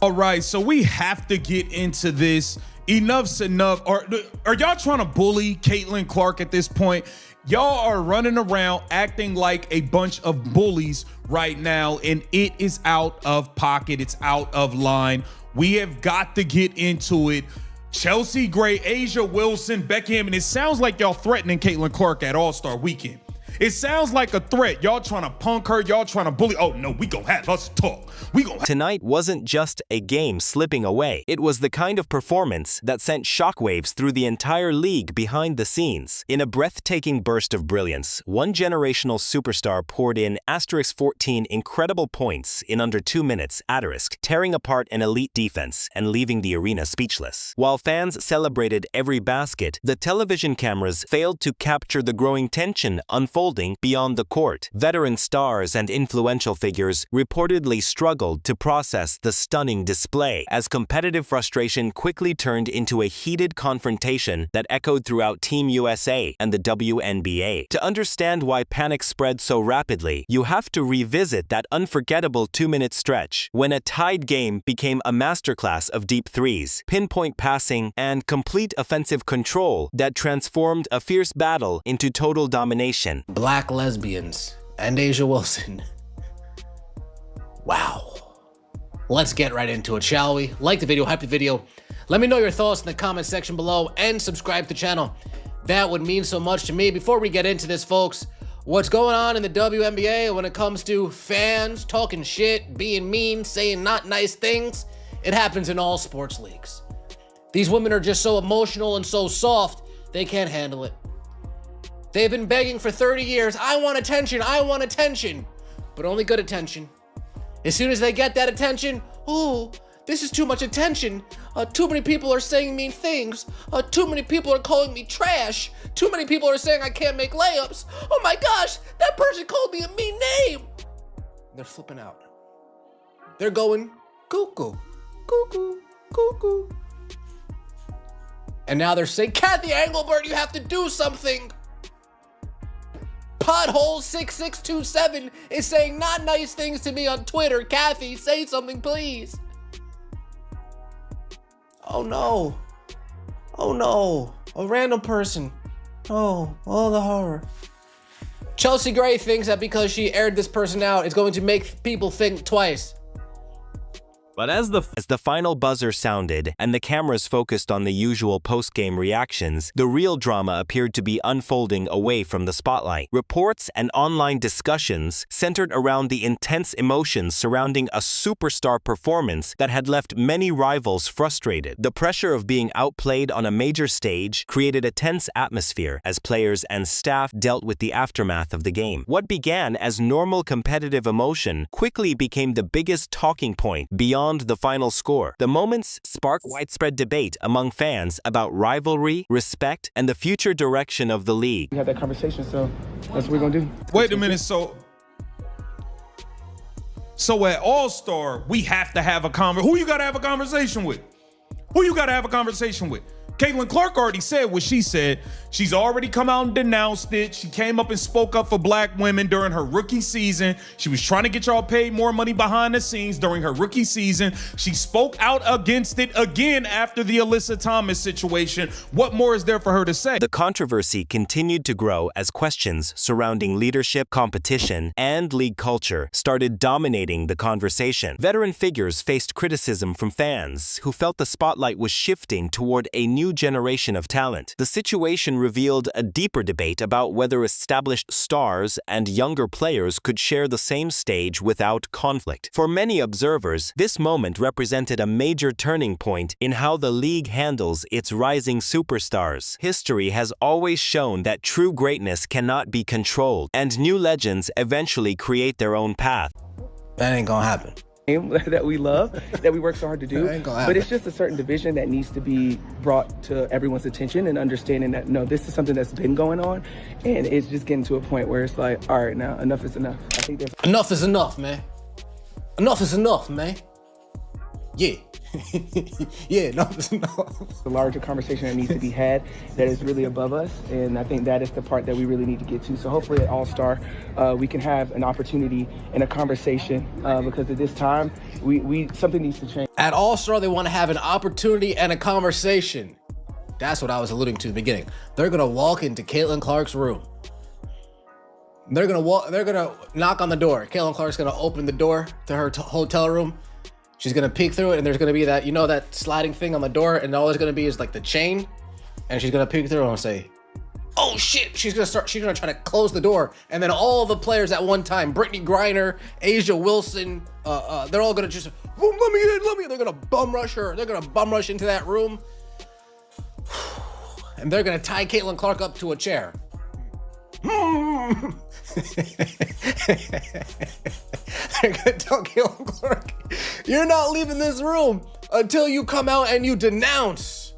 All right, so we have to get into this. Enough's enough. Are y'all trying to bully Caitlin Clark at this point? Y'all are running around acting like a bunch of bullies right now, and it is out of pocket. It's out of line. We have got to get into it. Chelsea Gray, Asia Wilson, Beckham, and it sounds like y'all threatening Caitlin Clark at All-Star Weekend. It sounds like a threat. Y'all trying to punk her. Y'all trying to bully. Oh, no, we gonna have us talk. Tonight wasn't just a game slipping away. It was the kind of performance that sent shockwaves through the entire league behind the scenes. In a breathtaking burst of brilliance, one generational superstar poured in *14 incredible points in under 2 minutes, tearing apart an elite defense and leaving the arena speechless. While fans celebrated every basket, the television cameras failed to capture the growing tension unfolding beyond the court. Veteran stars and influential figures reportedly struggled to process the stunning display, as competitive frustration quickly turned into a heated confrontation that echoed throughout Team USA and the WNBA. To understand why panic spread so rapidly, you have to revisit that unforgettable 2-minute stretch when a tied game became a masterclass of deep threes, pinpoint passing, and complete offensive control that transformed a fierce battle into total domination. Black lesbians and Asia Wilson. Wow. Let's get right into it, shall we? Like the video, hype the video. Let me know your thoughts in the comment section below and subscribe to the channel. That would mean so much to me. Before we get into this, folks, what's going on in the WNBA when it comes to fans talking shit, being mean, saying not nice things? It happens in all sports leagues. These women are just so emotional and so soft, they can't handle it. They've been begging for 30 years, I want attention, but only good attention. As soon as they get that attention, ooh, this is too much attention. Too many people are saying mean things. Too many people are calling me trash. Too many people are saying I can't make layups. Oh my gosh, that person called me a mean name. They're flipping out. They're going cuckoo, cuckoo, cuckoo. And now they're saying, Kathy Engelbert, you have to do something. Pothole6627 is saying not nice things to me on Twitter. Kathy, say something, please. Oh no. Oh no. A random person. Oh, the horror. Chelsea Gray thinks that because she aired this person out, it's going to make people think twice. But as the final buzzer sounded and the cameras focused on the usual post-game reactions, the real drama appeared to be unfolding away from the spotlight. Reports and online discussions centered around the intense emotions surrounding a superstar performance that had left many rivals frustrated. The pressure of being outplayed on a major stage created a tense atmosphere as players and staff dealt with the aftermath of the game. What began as normal competitive emotion quickly became the biggest talking point beyond the final score. The moments sparked widespread debate among fans about rivalry, respect, and the future direction of the league. We had that conversation, so that's what we're gonna do. Wait a minute, so at All-Star, we have to have a conversation. Who you gotta have a conversation with? Caitlin Clark already said what she said. She's already come out and denounced it. She came up and spoke up for black women during her rookie season. She was trying to get y'all paid more money behind the scenes during her rookie season. She spoke out against it again after the Alyssa Thomas situation. What more is there for her to say? The controversy continued to grow as questions surrounding leadership, competition, and league culture started dominating the conversation. Veteran figures faced criticism from fans who felt the spotlight was shifting toward a new generation of talent. The situation revealed a deeper debate about whether established stars and younger players could share the same stage without conflict. For many observers, this moment represented a major turning point in how the league handles its rising superstars. History has always shown that true greatness cannot be controlled, and new legends eventually create their own path. That ain't gonna happen. That we love, that we work so hard to do, but it's just a certain division that needs to be brought to everyone's attention and understanding that, no, this is something that's been going on, and it's just getting to a point where it's like, all right, now, enough is enough. I think that's... Enough is enough, man. Enough is enough, man. Yeah. Yeah, no. The larger conversation that needs to be had that is really above us, and I think that is the part that we really need to get to. So hopefully at All-Star, we can have an opportunity and a conversation because at this time, we something needs to change. At All-Star, they want to have an opportunity and a conversation. That's what I was alluding to in the beginning. They're gonna walk into Caitlin Clark's room. They're gonna knock on the door. Caitlin Clark's gonna open the door to her hotel room. She's gonna peek through it, and there's gonna be that, you know, that sliding thing on the door, and all there's gonna be is like the chain, and she's gonna peek through and say, "Oh shit!" She's gonna try to close the door, and then all the players at one time, Brittany Griner, Asia Wilson, they're all gonna just, let me in. They're gonna bum rush her. They're gonna bum rush into that room, and they're gonna tie Caitlin Clark up to a chair. They're gonna tell Caitlin Clark, "You're not leaving this room until you come out and you denounce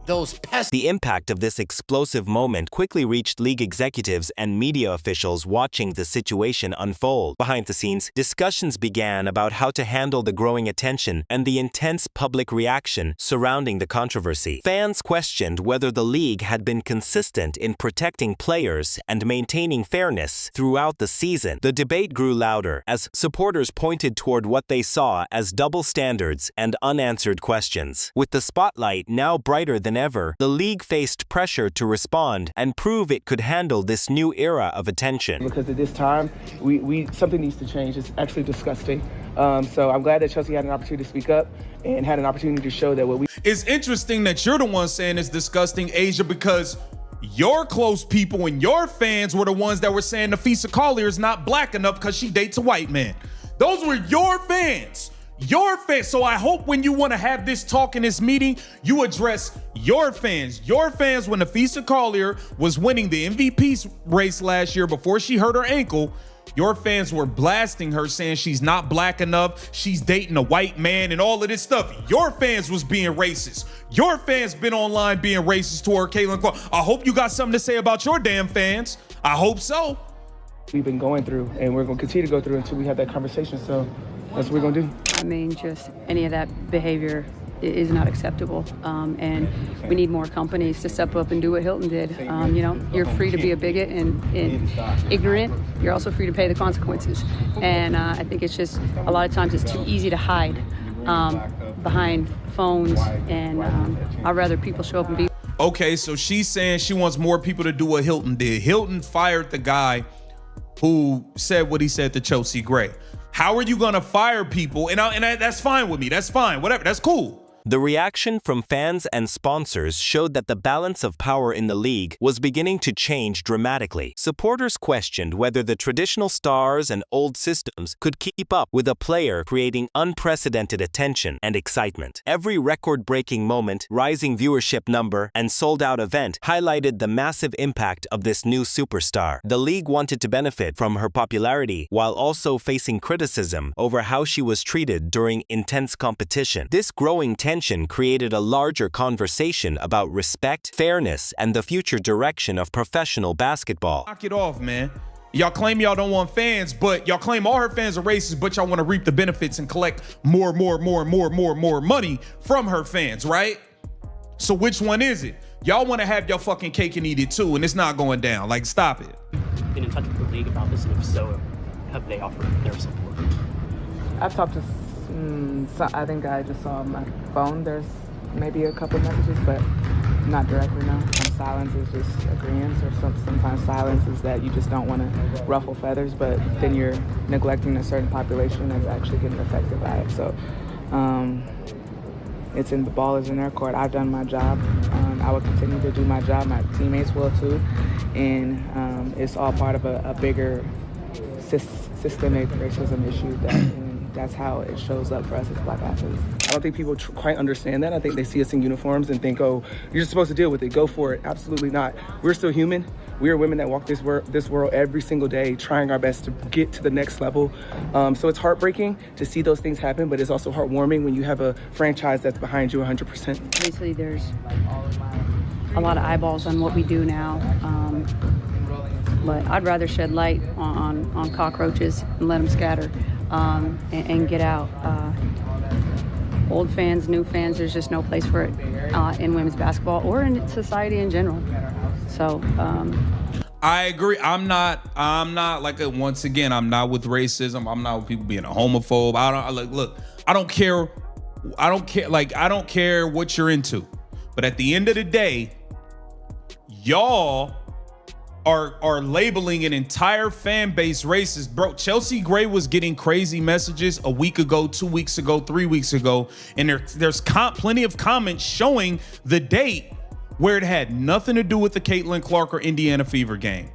those pests." The impact of this explosive moment quickly reached league executives and media officials watching the situation unfold. Behind the scenes, discussions began about how to handle the growing attention and the intense public reaction surrounding the controversy. Fans questioned whether the league had been consistent in protecting players and maintaining fairness throughout the season. The debate grew louder as supporters pointed toward what they saw as double standards and unanswered questions. With the spotlight now brighter than ever, the league faced pressure to respond and prove it could handle this new era of attention. Because at this time, we something needs to change. It's actually disgusting. So I'm glad that Chelsea had an opportunity to speak up and had an opportunity to show that what we... It's interesting that you're the one saying it's disgusting, Asia, because your close people and your fans were the ones that were saying Nafisa Collier is not black enough because she dates a white man. Those were your fans. Your fans. So I hope when you want to have this talk in this meeting, you address your fans. Your fans, when Nafisa Collier was winning the MVP race last year before she hurt her ankle, your fans were blasting her, saying she's not black enough, she's dating a white man, and all of this stuff. Your fans was being racist. Your fans been online being racist toward Caitlin Clark. I hope you got something to say about your damn fans. I hope so. We've been going through, and we're going to continue to go through until we have that conversation. So that's what we're going to do. I mean, just any of that behavior is not acceptable, and we need more companies to step up and do what Hilton did. You know, you're free to be a bigot and ignorant. You're also free to pay the consequences. And I think it's just a lot of times it's too easy to hide behind phones, and I'd rather people show up and be. Okay, so she's saying she wants more people to do what Hilton did. Hilton fired the guy who said what he said to Chelsea Gray. How are you gonna fire people? And that's fine with me. That's fine. Whatever. That's cool. The reaction from fans and sponsors showed that the balance of power in the league was beginning to change dramatically. Supporters questioned whether the traditional stars and old systems could keep up with a player creating unprecedented attention and excitement. Every record-breaking moment, rising viewership number, and sold-out event highlighted the massive impact of this new superstar. The league wanted to benefit from her popularity while also facing criticism over how she was treated during intense competition. This growing tension created a larger conversation about respect, fairness, and the future direction of professional basketball. Knock it off, man. Y'all claim y'all don't want fans, but y'all claim all her fans are racist, but y'all want to reap the benefits and collect more money from her fans, right? So which one is it? Y'all want to have your fucking cake and eat it too, and it's not going down. Like, stop it. Been in touch with the league about this, and if so, have they offered their support? I've talked to so I think I just saw on my phone there's maybe a couple messages, but not directly, no. Silence is just agreement, or sometimes silence is that you just don't want to ruffle feathers, but then you're neglecting a certain population that's actually getting affected by it. So it's in the ball is in their court. I've done my job. I will continue to do my job. My teammates will too, and it's all part of a bigger systemic racism issue that's how it shows up for us as Black athletes. I don't think people quite understand that. I think they see us in uniforms and think, oh, you're just supposed to deal with it. Go for it. Absolutely not. We're still human. We are women that walk this world every single day, trying our best to get to the next level. So it's heartbreaking to see those things happen, but it's also heartwarming when you have a franchise that's behind you 100%. Obviously, there's a lot of eyeballs on what we do now. But I'd rather shed light on cockroaches and let them scatter and get out. old fans, new fans. There's just no place for it in women's basketball or in society in general. So I agree. I'm not like once again, I'm not with racism. I'm not with people being a homophobe. I don't care. Like, I don't care what you're into. But at the end of the day, y'all are labeling an entire fan base racist. Bro, Chelsea Gray was getting crazy messages a week ago, 2 weeks ago, 3 weeks ago, and there's plenty of comments showing the date where it had nothing to do with the Caitlin Clark or Indiana Fever game.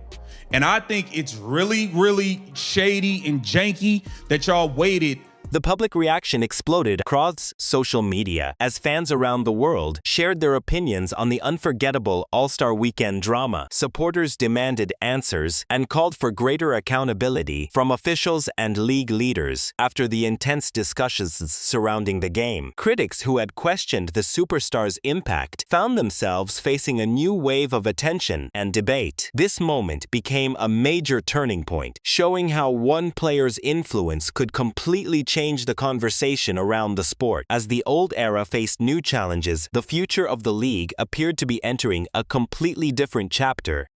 And I think it's really, really shady and janky that y'all waited. The public reaction exploded across social media as fans around the world shared their opinions on the unforgettable All-Star Weekend drama. Supporters demanded answers and called for greater accountability from officials and league leaders after the intense discussions surrounding the game. Critics who had questioned the superstar's impact found themselves facing a new wave of attention and debate. This moment became a major turning point, showing how one player's influence could completely change the conversation around the sport. As the old era faced new challenges, the future of the league appeared to be entering a completely different chapter.